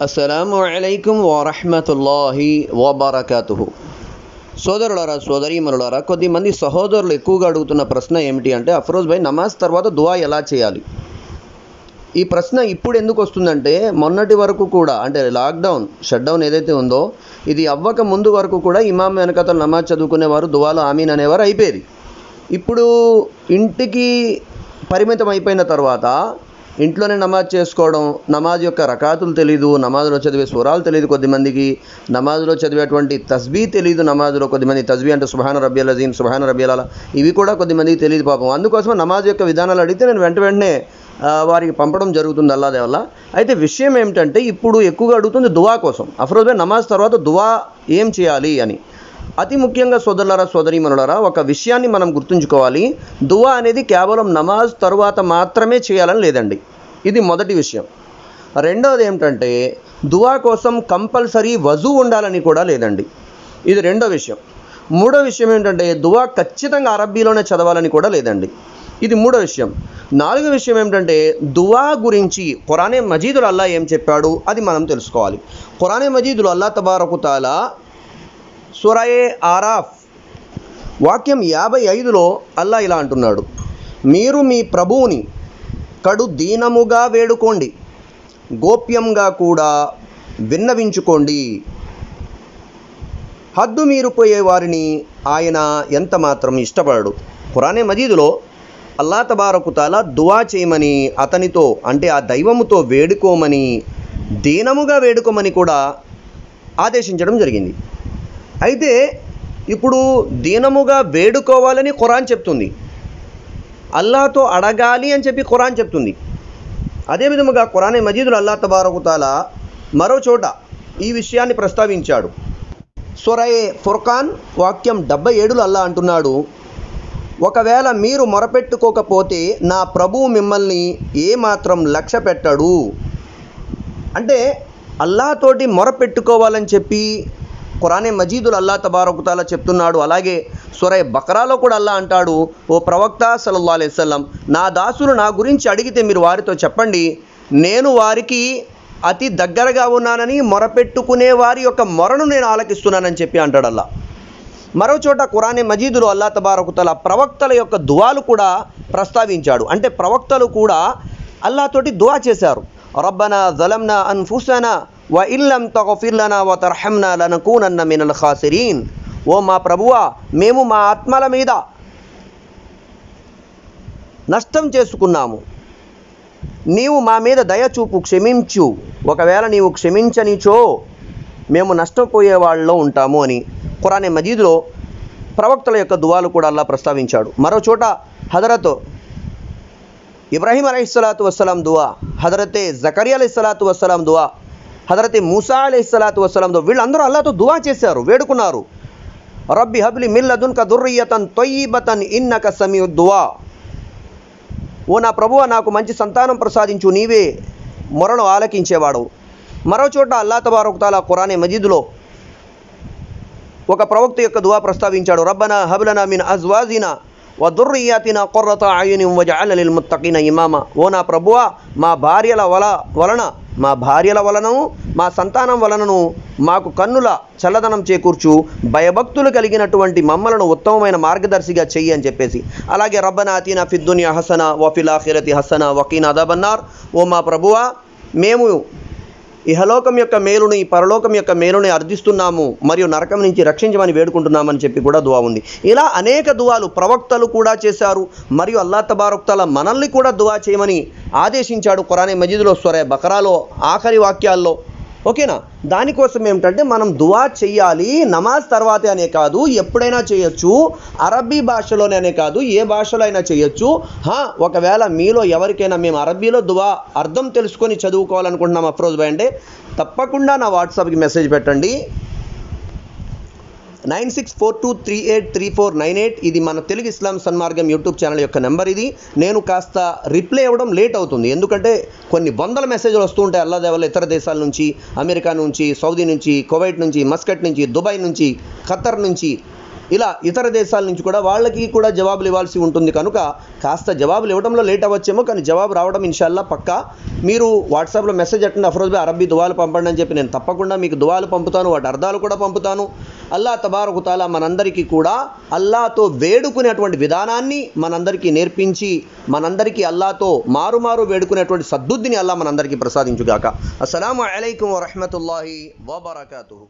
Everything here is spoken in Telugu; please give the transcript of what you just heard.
అస్సలాము అలైకుం వరహ్మతుల్లాహి వబరకాతుహు. సోదరులారా, సోదరీమణులారా, కొద్దిమంది సహోదరులు ఎక్కువగా అడుగుతున్న ప్రశ్న ఏమిటి అంటే, అఫ్రోజ్ భాయ్ నమాజ్ తర్వాత దువా ఎలా చేయాలి? ఈ ప్రశ్న ఇప్పుడు ఎందుకు వస్తుందంటే, మొన్నటి వరకు కూడా అంటే లాక్డౌన్ షట్డౌన్ ఏదైతే ఉందో ఇది అవ్వక ముందు వరకు కూడా ఇమాం వెనకతలు నమాజ్ చదువుకునేవారు, దువాలో ఆమీన్ అనేవారు అయిపోయేది. ఇప్పుడు ఇంటికి పరిమితం అయిపోయిన తర్వాత ఇంట్లోనే నమాజ్ చేసుకోవడం, నమాజ్ యొక్క రకాతులు తెలీదు, నమాజ్లో చదివే స్వరాలు తెలియదు కొద్దిమందికి, నమాజ్లో చదివేటువంటి తస్బీ తెలియదు, నమాజ్లో కొద్దిమంది తస్బీ అంటే సుబ్హాన రబ్బియల్ అజీమ్, సుబ్హాన రబ్బియల్ అలా ఇవి కూడా కొద్దిమందికి తెలియదు పాపం. అందుకోసం నమాజ్ యొక్క విధానాలు అడిగితే నేను వెంటనే వారికి పంపడం జరుగుతుంది అల్లాహ్ వల్ల. అయితే విషయం ఏమిటంటే, ఇప్పుడు ఎక్కువగా అడుగుతుంది దువా కోసం. అఫ్రోజ్ భాయ్ నమాజ్ తర్వాత దువా ఏం చేయాలి అని. అతి ముఖ్యంగా సోదరులారా, సోదరీమణులారా, ఒక విషయాన్ని మనం గుర్తుంచుకోవాలి. దువా అనేది కేవలం నమాజ్ తరువాత మాత్రమే చేయాలని లేదండి. ఇది మొదటి విషయం. రెండవది ఏమిటంటే, దువా కోసం కంపల్సరీ వజూ ఉండాలని కూడా లేదండి. ఇది రెండో విషయం. మూడో విషయం ఏంటంటే, దువా ఖచ్చితంగా అరబ్బీలోనే చదవాలని కూడా లేదండి. ఇది మూడో విషయం. నాలుగో విషయం ఏమిటంటే, దువా గురించి ఖురానే మజీదులో అల్లాహ్ ఏం చెప్పాడు అది మనం తెలుసుకోవాలి. ఖురానే మజీదులో అల్లాహ్ తబారకు తాలా సూరాయే ఆరాఫ్ వాక్యం 55లో అల్లాహ్ ఇలా అంటున్నాడు, మీరు మీ ప్రభువుని కడు దీనముగా వేడుకోండి, గోప్యంగా కూడా విన్నవించుకోండి, హద్దు మీరిపోయే వారిని ఆయన ఎంత మాత్రం ఇష్టపడడు. ఖురానే మజీదులో అల్లాహ్ తబారకు తాలా దువా చేయమని, అతనితో అంటే ఆ దైవముతో వేడుకోమని, దీనముగా వేడుకోమని కూడా ఆదేశించడం జరిగింది. అయితే ఇప్పుడు దీనముగా వేడుకోవాలని ఖురాన్ చెప్తుంది, అల్లాహ్తో అడగాలి అని చెప్పి ఖురాన్ చెప్తుంది. అదేవిధముగా ఖురానే మజీదులో అల్లాహ్ తబారకు తాలా మరో చోట ఈ విషయాన్ని ప్రస్తావించాడు. సూరాయే ఫుర్ఖాన్ వాక్యం 77లో అల్లాహ్ అంటున్నాడు, ఒకవేళ మీరు మొరపెట్టుకోకపోతే నా ప్రభువు మిమ్మల్ని ఏమాత్రం లక్ష్య పెట్టడు. అంటే అల్లాహ్తోటి మొరపెట్టుకోవాలని చెప్పి ఖురానే మజీదులో అల్లాహ్ తబారకు తాలా చెప్తున్నాడు. అలాగే సూరా బకరాలో కూడా అల్లాహ్ అంటాడు, ఓ ప్రవక్త సల్లల్లాహు అలైహి వసల్లం, నా దాసులు నా గురించి అడిగితే మీరు వారితో చెప్పండి, నేను వారికి అతి దగ్గరగా ఉన్నానని, మొరపెట్టుకునే వారి యొక్క మొరను నేను ఆలకిస్తున్నానని చెప్పి అంటాడు అల్లాహ్. మరో చోట ఖురానే మజీదులో అల్లాహ్ తబారకు తాలా ప్రవక్తల యొక్క దువాలు కూడా ప్రస్తావించాడు. అంటే ప్రవక్తలు కూడా అల్లాహ్తోటి దువా చేశారు. రబ్బనా జలమ్నా అన్ఫుసనా వ ఇల్లం తగ్ఫిర్ లనా వ తర్హమ్నా లనకూనన్న మినల్ ఖాసిరీన్. ఓ మా ప్రభువా, మేము మా ఆత్మల మీద నష్టం చేసుకున్నాము, నీవు మా మీద దయచూపు, క్షమించు, ఒకవేళ నీవు క్షమించనిచో మేము నష్టపోయే వాళ్ళలో ఉంటాము అని ఖురానే మజీదులో ప్రవక్తల యొక్క దువాలు కూడా అల్లాహ్ ప్రస్తావించాడు. మరో చోట హజరత్ ఇబ్రాహీం అలైహిస్సలాతు వస్సలాం దువా, హజరతే జకరియా అలైహిస్సలాతు వస్సలాం దువా, హజరతే మూసా అలైహిస్సలాతు వస్సలాం దువా, వీళ్ళందరూ అల్లాహ్తో దువా చేశారు, వేడుకున్నారు. రబ్బి హబ్లి మిన్ లదున్క దుర్రియతన్ తయ్యిబతన్ ఇన్నక సమీఉద్ దువా. ఓ నా ప్రభువా, నాకు మంచి సంతానం ప్రసాదించు, నీవే మొరను ఆలకించేవాడు. మరో చోట అల్లాహ్ తబారకు తాలా ఖురానే మజీదులో ఒక ప్రవక్త యొక్క దువా ప్రస్తావించాడు, రబ్బనా హబ్లనా మిన్ అజ్వాజినా వ దుర్రియాతినా ఖుర్రత అయునిన్ వజఅల్నా లిల్ ముత్తఖీన ఇమామా. ఓ నా ప్రభువా, మా భార్యల వలనను మా సంతానం వలనను మాకు కన్నుల చల్లదనం చేకూర్చు, భయభక్తులు కలిగినటువంటి మమ్మలను ఉత్తమమైన మార్గదర్శిగా చెయ్యి అని చెప్పేసి. అలాగే రబ్బనా ఆతినా ఫిద్ దునియా హసనా వ ఫిల్ ఆఖిరతి హసనా వ ఖీనా అదాబన్నార్. ఓ మా ప్రభువా, మేము ఇహలోకం యొక్క మేలుని, పరలోకం యొక్క మేలుని అర్థిస్తున్నాము, మరియు నరకం నుంచి రక్షించమని వేడుకుంటున్నామని చెప్పి కూడా దువా ఉంది. ఇలా అనేక దువాలు ప్రవక్తలు కూడా చేశారు, మరియు అల్లాహ్ తబారకు తాలా మనల్ని కూడా దువా చేయమని ఆదేశించాడు ఖురానే మజీదులో సూరా బకరాలో ఆఖరి వాక్యాల్లో. ఓకేనా? దానికోసం ఏమిటంటే, మనం దువా చెయ్యాలి, నమాజ్ తర్వాతే అనే కాదు, ఎప్పుడైనా చేయొచ్చు, అరబ్బీ భాషలోనే అనే కాదు, ఏ భాషలో అయినా చేయొచ్చు. ఒకవేళ మీలో ఎవరికైనా మేము అరబ్బీలో దువా అర్థం తెలుసుకొని చదువుకోవాలనుకుంటున్నాం అఫ్రోజ్ భాయ్ అంటే, తప్పకుండా నా వాట్సాప్కి మెసేజ్ పెట్టండి, 9642383498. ఇది మన తెలుగు ఇస్లాం సన్మార్గం యూట్యూబ్ ఛానల్ యొక్క నెంబర్. ఇది నేను కాస్త రిప్లై ఇవ్వడం లేట్ అవుతుంది, ఎందుకంటే కొన్ని వందల మెసేజ్లు వస్తూ ఉంటాయి అల్లాహ్ దయ వల్ల, ఇతర దేశాల నుంచి, అమెరికా నుంచి, సౌదీ నుంచి, కువైట్ నుంచి, మస్కట్ నుంచి, దుబాయ్ నుంచి, ఖత్తర్ నుంచి, ఇలా ఇతర దేశాల నుంచి కూడా వాళ్ళకి కూడా జవాబులు ఇవ్వాల్సి ఉంటుంది కనుక కాస్త జవాబులు ఇవ్వడంలో లేట్ అవ్వచ్చేమో, కానీ జవాబు రావడం ఇన్షాల్లా పక్కా. మీరు వాట్సాప్లో మెసేజ్ అట్టండి, అఫ్రోజ్ భాయ్ అరబ్బీ దువాలు పంపండి అని చెప్పి నేను తప్పకుండా మీకు దువాలు పంపుతాను, వాటి అర్థాలు కూడా పంపుతాను. అల్లా తబారకు తాలా మనందరికీ కూడా అల్లాతో వేడుకునేటువంటి విధానాన్ని మనందరికీ నేర్పించి మనందరికీ అల్లాతో మారు వేడుకునేటువంటి సద్బుద్ధిని అల్లా మనందరికీ ప్రసాదించుగాక. అస్సలాము అలైకుం వరహ్మతుల్లాహి వబరకాతుహు.